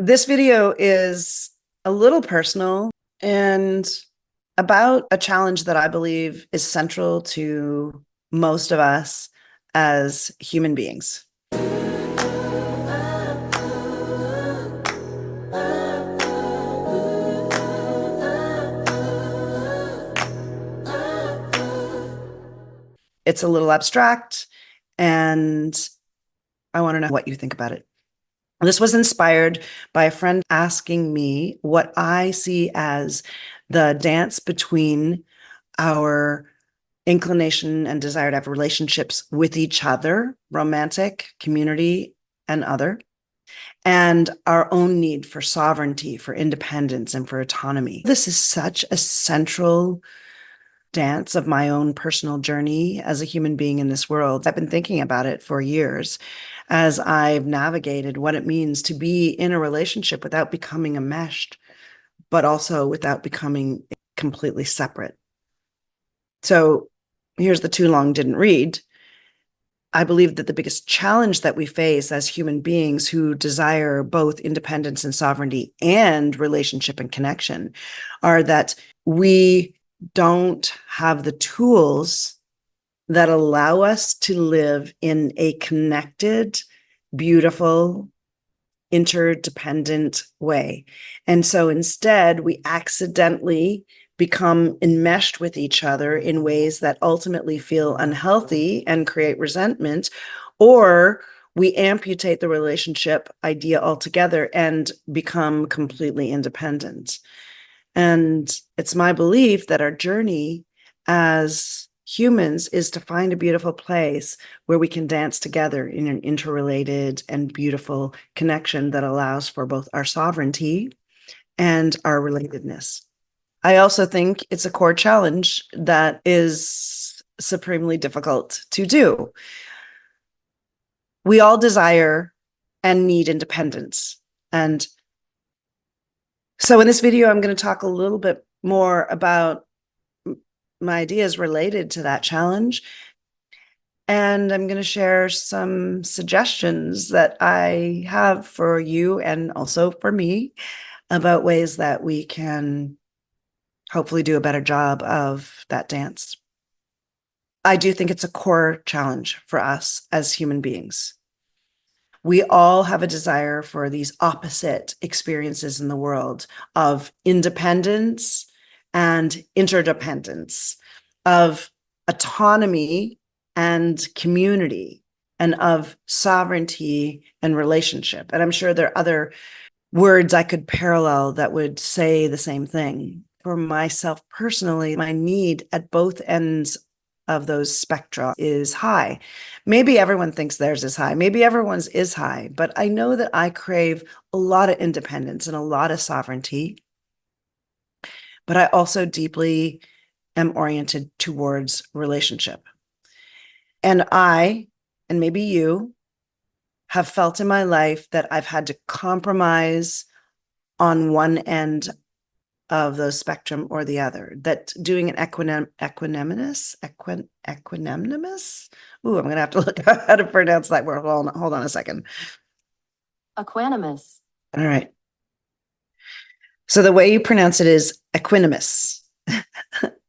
This video is a little personal and about a challenge that I believe is central to most of us as human beings. It's a little abstract, and I want to know what you think about it. This was inspired by a friend asking me what I see as the dance between our inclination and desire to have relationships with each other, romantic, community, and other, and our own need for sovereignty, for independence, and for autonomy. This is such a central dance of my own personal journey as a human being in this world. I've been thinking about it for years as I've navigated what it means to be in a relationship without becoming enmeshed, but also without becoming completely separate. So here's the too long didn't read. I believe that the biggest challenge that we face as human beings who desire both independence and sovereignty and relationship and connection are that we don't have the tools that allow us to live in a connected, beautiful, interdependent way. And so instead, we accidentally become enmeshed with each other in ways that ultimately feel unhealthy and create resentment, or we amputate the relationship idea altogether and become completely independent. And it's my belief that our journey as humans is to find a beautiful place where we can dance together in an interrelated and beautiful connection that allows for both our sovereignty and our relatedness. I also think it's a core challenge that is supremely difficult to do. We all desire and need independence. And so in this video, I'm going to talk a little bit more about my ideas related to that challenge. And I'm going to share some suggestions that I have for you and also for me about ways that we can hopefully do a better job of that dance. I do think it's a core challenge for us as human beings. We all have a desire for these opposite experiences in the world of independence and interdependence, of autonomy and community, and of sovereignty and relationship. And I'm sure there are other words I could parallel that would say the same thing. For myself personally, my need at both ends of those spectra is high. Maybe everyone thinks theirs is high. Maybe everyone's is high, but I know that I crave a lot of independence and a lot of sovereignty. But I also deeply am oriented towards relationship. And I, and maybe you, have felt in my life that I've had to compromise on one end of the spectrum or the other, that doing an equanimous. Ooh, I'm going to have to look how to pronounce that word. Hold on a second. Equanimous. All right. So the way you pronounce it is equanimous.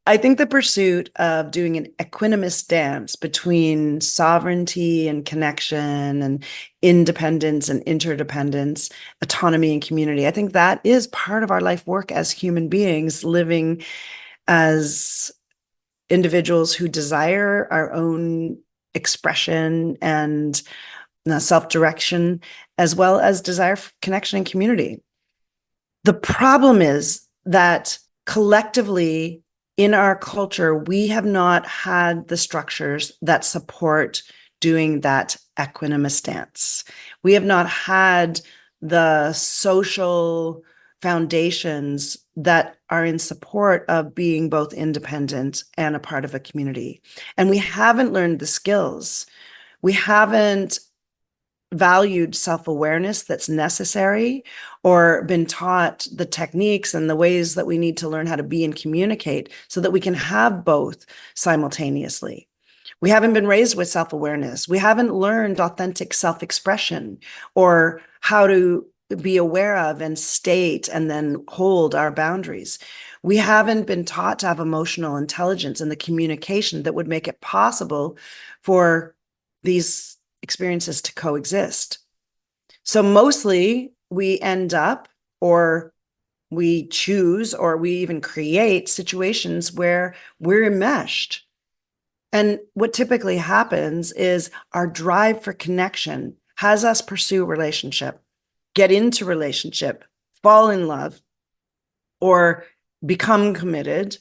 I think the pursuit of doing an equanimous dance between sovereignty and connection and independence and interdependence, autonomy and community, I think that is part of our life work as human beings, living as individuals who desire our own expression and self-direction, as well as desire for connection and community. The problem is that collectively, in our culture, we have not had the structures that support doing that equanimous dance. We have not had the social foundations that are in support of being both independent and a part of a community. And we haven't learned the skills. We haven't valued self-awareness that's necessary or been taught the techniques and the ways that we need to learn how to be and communicate so that we can have both simultaneously. We haven't been raised with self-awareness. We haven't learned authentic self-expression or how to be aware of and state and then hold our boundaries. We haven't been taught to have emotional intelligence and the communication that would make it possible for these experiences to coexist. So mostly we end up, or we choose, or we even create situations where we're enmeshed. And what typically happens is our drive for connection has us pursue relationship, get into relationship, fall in love, or become committed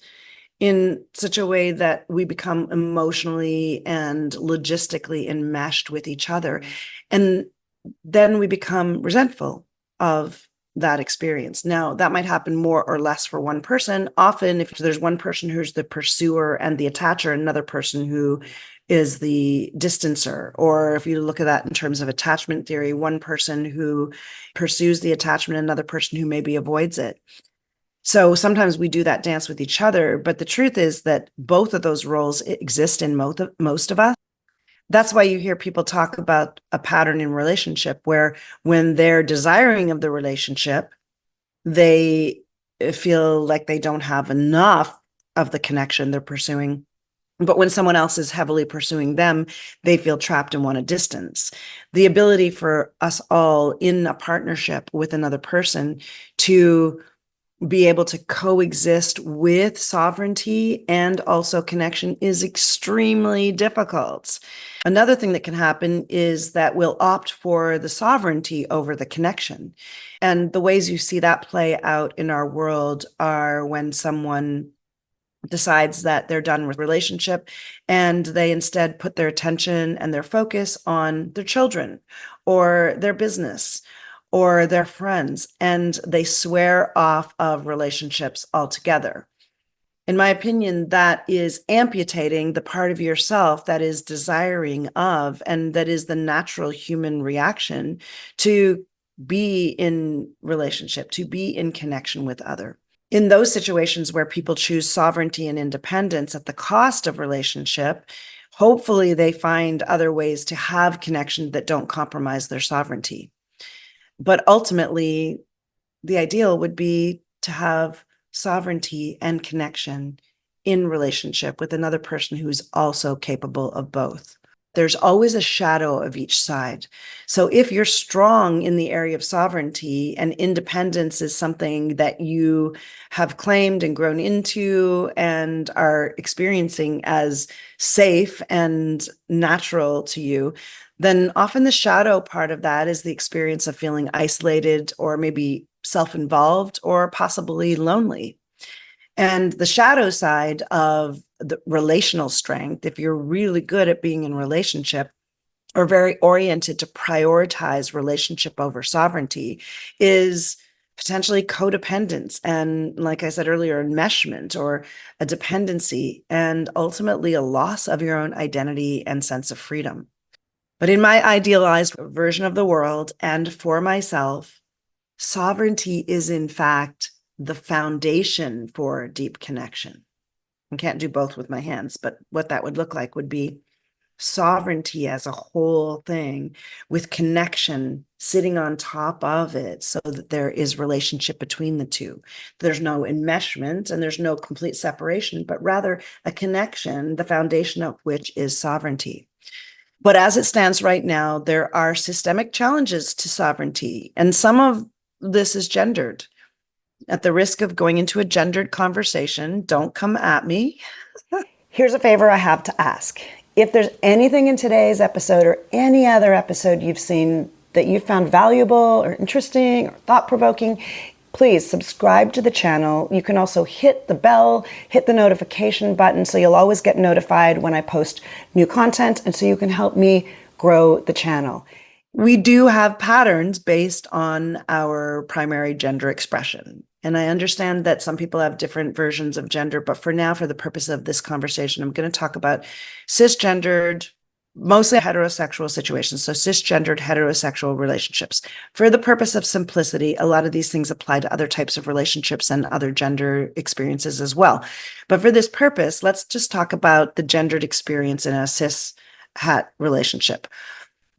in such a way that we become emotionally and logistically enmeshed with each other. And then we become resentful of that experience. Now, that might happen more or less for one person. Often, if there's one person who's the pursuer and the attacher, another person who is the distancer, or if you look at that in terms of attachment theory, one person who pursues the attachment, another person who maybe avoids it. So sometimes we do that dance with each other, but the truth is that both of those roles exist in most of us. That's why you hear people talk about a pattern in relationship where when they're desiring of the relationship, they feel like they don't have enough of the connection they're pursuing. But when someone else is heavily pursuing them, they feel trapped and want to distance. The ability for us all in a partnership with another person to be able to coexist with sovereignty and also connection is extremely difficult. Another thing that can happen is that we'll opt for the sovereignty over the connection. And the ways you see that play out in our world are when someone decides that they're done with relationship and they instead put their attention and their focus on their children or their business or their friends, and they swear off of relationships altogether. In my opinion, that is amputating the part of yourself that is desiring of, and that is the natural human reaction to be in relationship, to be in connection with other. In those situations where people choose sovereignty and independence at the cost of relationship, hopefully they find other ways to have connection that don't compromise their sovereignty. But ultimately, the ideal would be to have sovereignty and connection in relationship with another person who's also capable of both. There's always a shadow of each side. So if you're strong in the area of sovereignty and independence is something that you have claimed and grown into and are experiencing as safe and natural to you, then often the shadow part of that is the experience of feeling isolated or maybe self-involved or possibly lonely. And the shadow side of the relational strength, if you're really good at being in relationship or very oriented to prioritize relationship over sovereignty, is potentially codependence. And like I said earlier, enmeshment or a dependency, and ultimately a loss of your own identity and sense of freedom. But in my idealized version of the world and for myself, sovereignty is in fact the foundation for deep connection. I can't do both with my hands, but what that would look like would be sovereignty as a whole thing with connection sitting on top of it so that there is relationship between the two. There's no enmeshment and there's no complete separation, but rather a connection, the foundation of which is sovereignty. But as it stands right now, there are systemic challenges to sovereignty, and some of this is gendered. At the risk of going into a gendered conversation, don't come at me. Here's a favor I have to ask. If there's anything in today's episode or any other episode you've seen that you found valuable or interesting or thought-provoking, please subscribe to the channel. You can also hit the bell, hit the notification button so you'll always get notified when I post new content and so you can help me grow the channel. We do have patterns based on our primary gender expression. And I understand that some people have different versions of gender, but for now, for the purpose of this conversation, I'm going to talk about cisgendered, mostly heterosexual situations. So cisgendered heterosexual relationships. For the purpose of simplicity, a lot of these things apply to other types of relationships and other gender experiences as well. But for this purpose, let's just talk about the gendered experience in a cis-het relationship.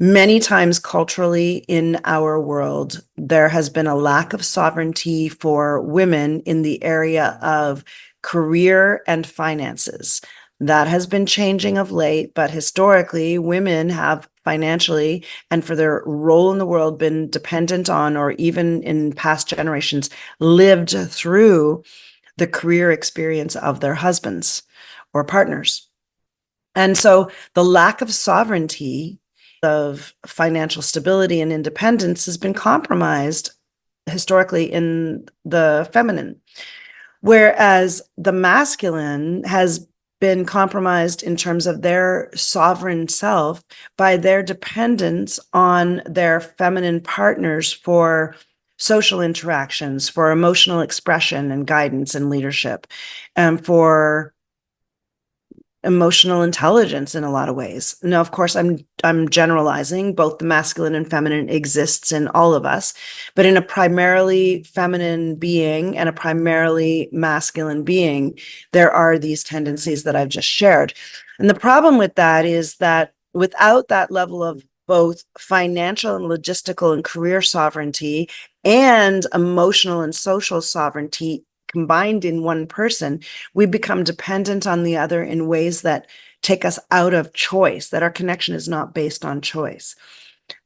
Many times culturally in our world, there has been a lack of sovereignty for women in the area of career and finances. That has been changing of late, but historically, women have financially and for their role in the world been dependent on, or even in past generations, lived through the career experience of their husbands or partners. And so the lack of sovereignty, of financial stability and independence has been compromised historically in the feminine, whereas the masculine has been compromised in terms of their sovereign self by their dependence on their feminine partners for social interactions, for emotional expression and guidance and leadership, and for emotional intelligence in a lot of ways. Now, of course, I'm generalizing. Both the masculine and feminine exists in all of us, but in a primarily feminine being and a primarily masculine being, there are these tendencies that I've just shared. And the problem with that is that without that level of both financial and logistical and career sovereignty and emotional and social sovereignty combined in one person, we become dependent on the other in ways that take us out of choice, that our connection is not based on choice.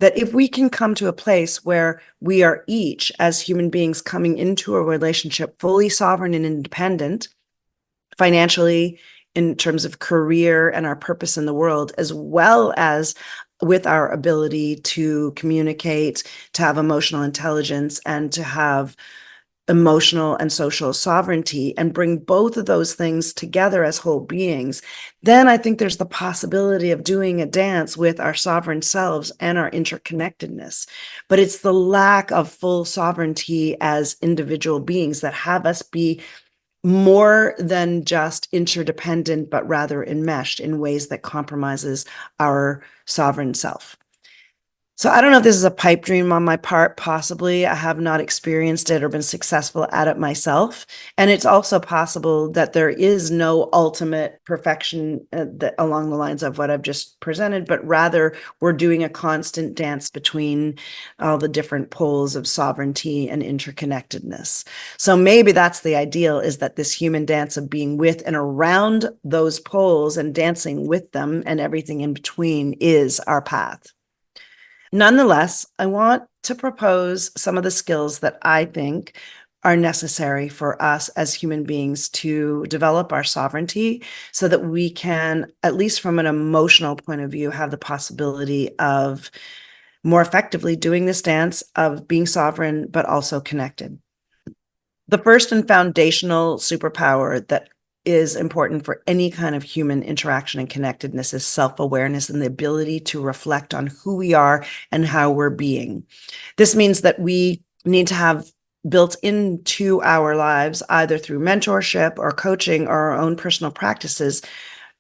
That if we can come to a place where we are each, as human beings, coming into a relationship fully sovereign and independent, financially, in terms of career and our purpose in the world, as well as with our ability to communicate, to have emotional intelligence, and to have emotional and social sovereignty, and bring both of those things together as whole beings, then I think there's the possibility of doing a dance with our sovereign selves and our interconnectedness. But it's the lack of full sovereignty as individual beings that have us be more than just interdependent, but rather enmeshed in ways that compromises our sovereign self. So I don't know if this is a pipe dream on my part, possibly. I have not experienced it or been successful at it myself. And it's also possible that there is no ultimate perfection that along the lines of what I've just presented, but rather we're doing a constant dance between all the different poles of sovereignty and interconnectedness. So maybe that's the ideal, is that this human dance of being with and around those poles and dancing with them and everything in between is our path. Nonetheless, I want to propose some of the skills that I think are necessary for us as human beings to develop our sovereignty so that we can, at least from an emotional point of view, have the possibility of more effectively doing this dance of being sovereign, but also connected. The first and foundational superpower that is important for any kind of human interaction and connectedness is self-awareness and the ability to reflect on who we are and how we're being. This means that we need to have built into our lives, either through mentorship or coaching or our own personal practices,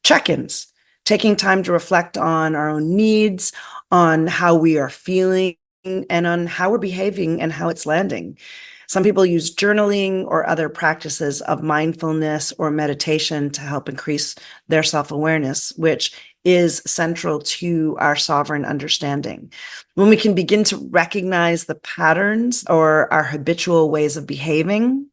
check-ins, taking time to reflect on our own needs, on how we are feeling, and on how we're behaving and how it's landing. Some people use journaling or other practices of mindfulness or meditation to help increase their self-awareness, which is central to our sovereign understanding. When we can begin to recognize the patterns or our habitual ways of behaving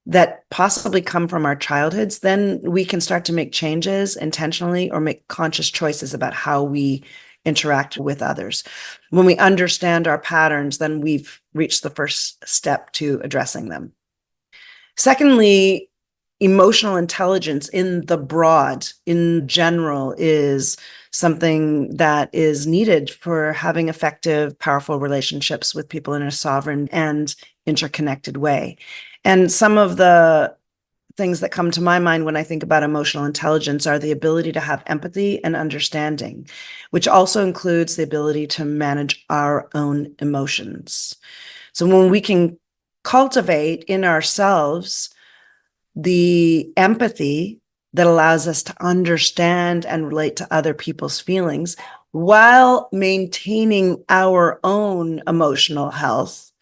that possibly come from our childhoods, then we can start to make changes intentionally or make conscious choices about how we interact with others. When we understand our patterns, then we've reached the first step to addressing them. Secondly, emotional intelligence in the broad, in general, is something that is needed for having effective, powerful relationships with people in a sovereign and interconnected way. And some of the things that come to my mind when I think about emotional intelligence are the ability to have empathy and understanding, which also includes the ability to manage our own emotions. So when we can cultivate in ourselves the empathy that allows us to understand and relate to other people's feelings while maintaining our own emotional health,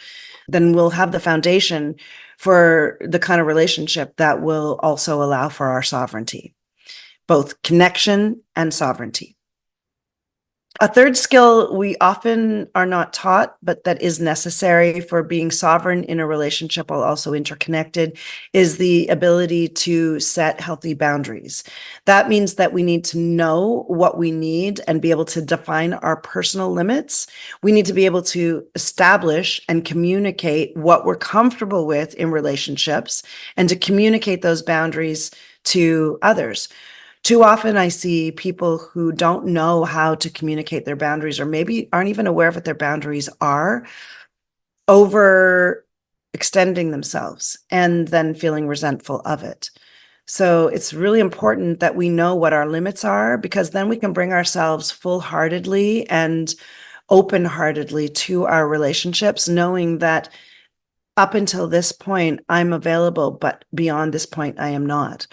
then we'll have the foundation for the kind of relationship that will also allow for our sovereignty, both connection and sovereignty. A third skill we often are not taught, but that is necessary for being sovereign in a relationship while also interconnected, is the ability to set healthy boundaries. That means that we need to know what we need and be able to define our personal limits. We need to be able to establish and communicate what we're comfortable with in relationships and to communicate those boundaries to others. Too often I see people who don't know how to communicate their boundaries, or maybe aren't even aware of what their boundaries are, over extending themselves and then feeling resentful of it. So it's really important that we know what our limits are, because then we can bring ourselves full-heartedly and open-heartedly to our relationships, knowing that up until this point, I'm available, but beyond this point, I am not.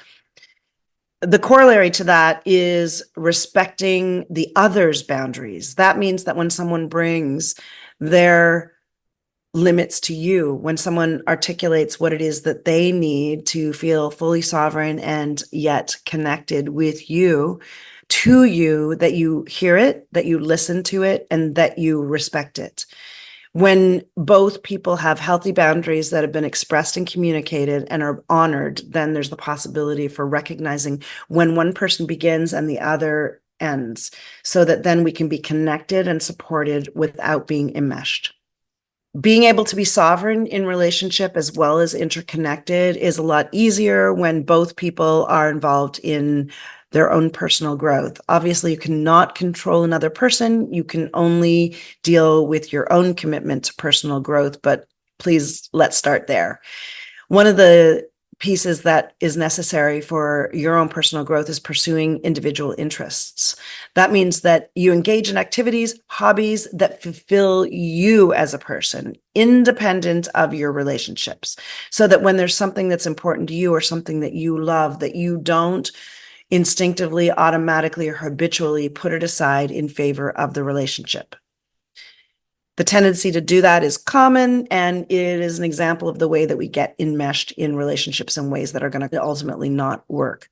The corollary to that is respecting the other's boundaries. That means that when someone brings their limits to you, when someone articulates what it is that they need to feel fully sovereign and yet connected with you, to you, that you hear it, that you listen to it, and that you respect it. When both people have healthy boundaries that have been expressed and communicated and are honored, then there's the possibility for recognizing when one person begins and the other ends, so that then we can be connected and supported without being enmeshed. Being able to be sovereign in relationship as well as interconnected is a lot easier when both people are involved in their own personal growth. Obviously, you cannot control another person. You can only deal with your own commitment to personal growth, but please, let's start there. One of the pieces that is necessary for your own personal growth is pursuing individual interests. That means that you engage in activities, hobbies that fulfill you as a person, independent of your relationships, so that when there's something that's important to you or something that you love, that you don't instinctively, automatically, or habitually put it aside in favor of the relationship. The tendency to do that is common, and it is an example of the way that we get enmeshed in relationships in ways that are going to ultimately not work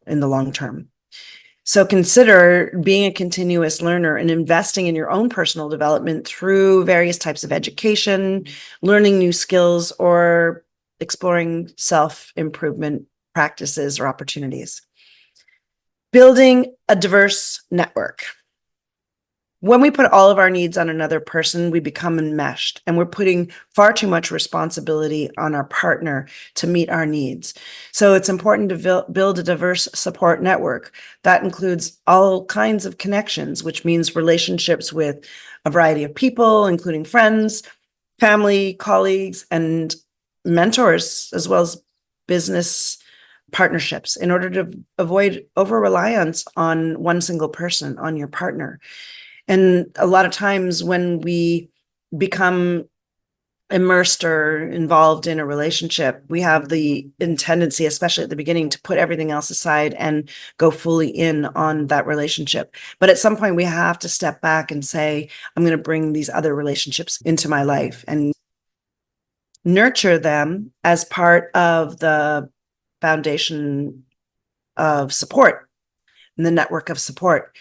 in the long term. So consider being a continuous learner and investing in your own personal development through various types of education, learning new skills, or exploring self-improvement practices or opportunities. Building a diverse network. When we put all of our needs on another person, we become enmeshed, and we're putting far too much responsibility on our partner to meet our needs. So it's important to build a diverse support network. That includes all kinds of connections, which means relationships with a variety of people, including friends, family, colleagues, and mentors, as well as business partnerships, in order to avoid over-reliance on one single person, on your partner. And a lot of times when we become immersed or involved in a relationship, we have the tendency, especially at the beginning, to put everything else aside and go fully in on that relationship. But at some point, we have to step back and say, I'm going to bring these other relationships into my life and nurture them as part of the foundation of support and the network of support.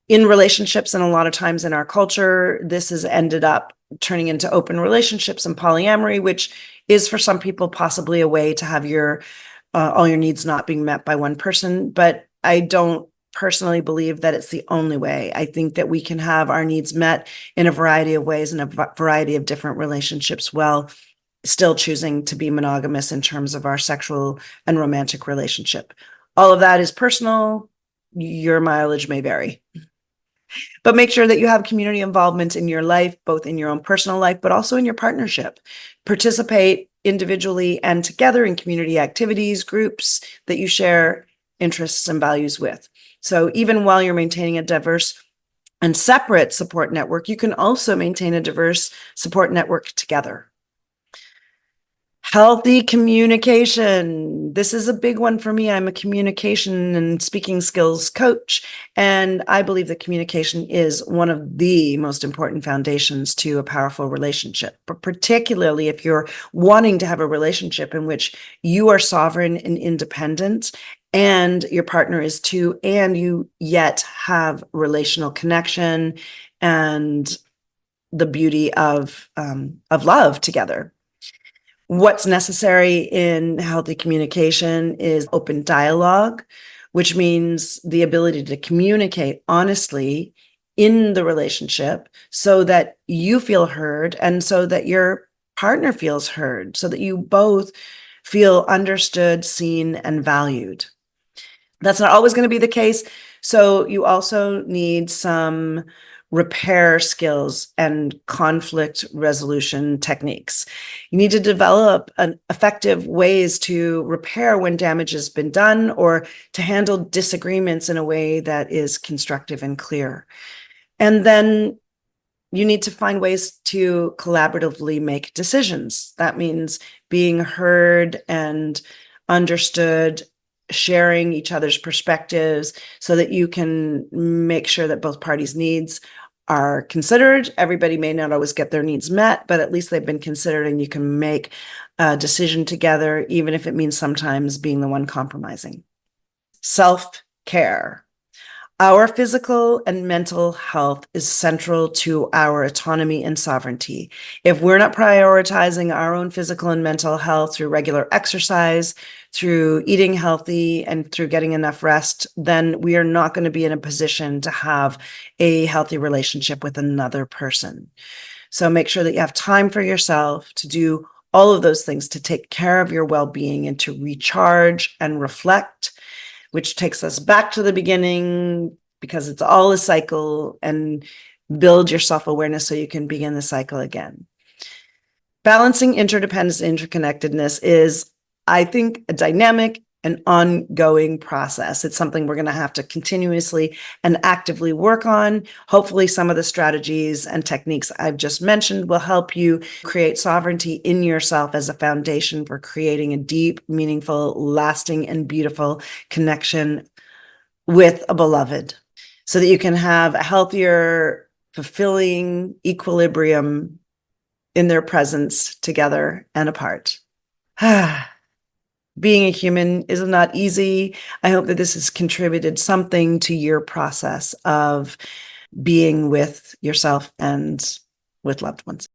In relationships, and a lot of times in our culture, this has ended up turning into open relationships and polyamory, which is for some people possibly a way to have your all your needs not being met by one person. But I don't personally believe that it's the only way. I think that we can have our needs met in a variety of ways, in a variety of different relationships, while still choosing to be monogamous in terms of our sexual and romantic relationship. All of that is personal. Your mileage may vary. But make sure that you have community involvement in your life, both in your own personal life, but also in your partnership. Participate individually and together in community activities, groups that you share interests and values with. So even while you're maintaining a diverse and separate support network, you can also maintain a diverse support network together. Healthy communication. This is a big one for me. I'm a communication and speaking skills coach, and I believe that communication is one of the most important foundations to a powerful relationship, but particularly if you're wanting to have a relationship in which you are sovereign and independent and your partner is too, and you yet have relational connection and the beauty of love together. What's necessary in healthy communication is open dialogue, which means the ability to communicate honestly in the relationship so that you feel heard and so that your partner feels heard, so that you both feel understood, seen, and valued. That's not always going to be the case. So you also need some repair skills and conflict resolution techniques. You need to develop effective ways to repair when damage has been done or to handle disagreements in a way that is constructive and clear. And then you need to find ways to collaboratively make decisions. That means being heard and understood, sharing each other's perspectives so that you can make sure that both parties' needs are considered. Everybody may not always get their needs met, but at least they've been considered and you can make a decision together, even if it means sometimes being the one compromising. Self-care. Our physical and mental health is central to our autonomy and sovereignty. If we're not prioritizing our own physical and mental health through regular exercise, through eating healthy, and through getting enough rest, then we are not going to be in a position to have a healthy relationship with another person. So make sure that you have time for yourself to do all of those things, to take care of your well-being and to recharge and reflect, which takes us back to the beginning because it's all a cycle, and build your self-awareness so you can begin the cycle again. Balancing interdependence and interconnectedness is, I think, a dynamic and ongoing process. It's something we're going to have to continuously and actively work on. Hopefully, some of the strategies and techniques I've just mentioned will help you create sovereignty in yourself as a foundation for creating a deep, meaningful, lasting, and beautiful connection with a beloved so that you can have a healthier, fulfilling equilibrium in their presence together and apart. Being a human is not easy. I hope that this has contributed something to your process of being with yourself and with loved ones.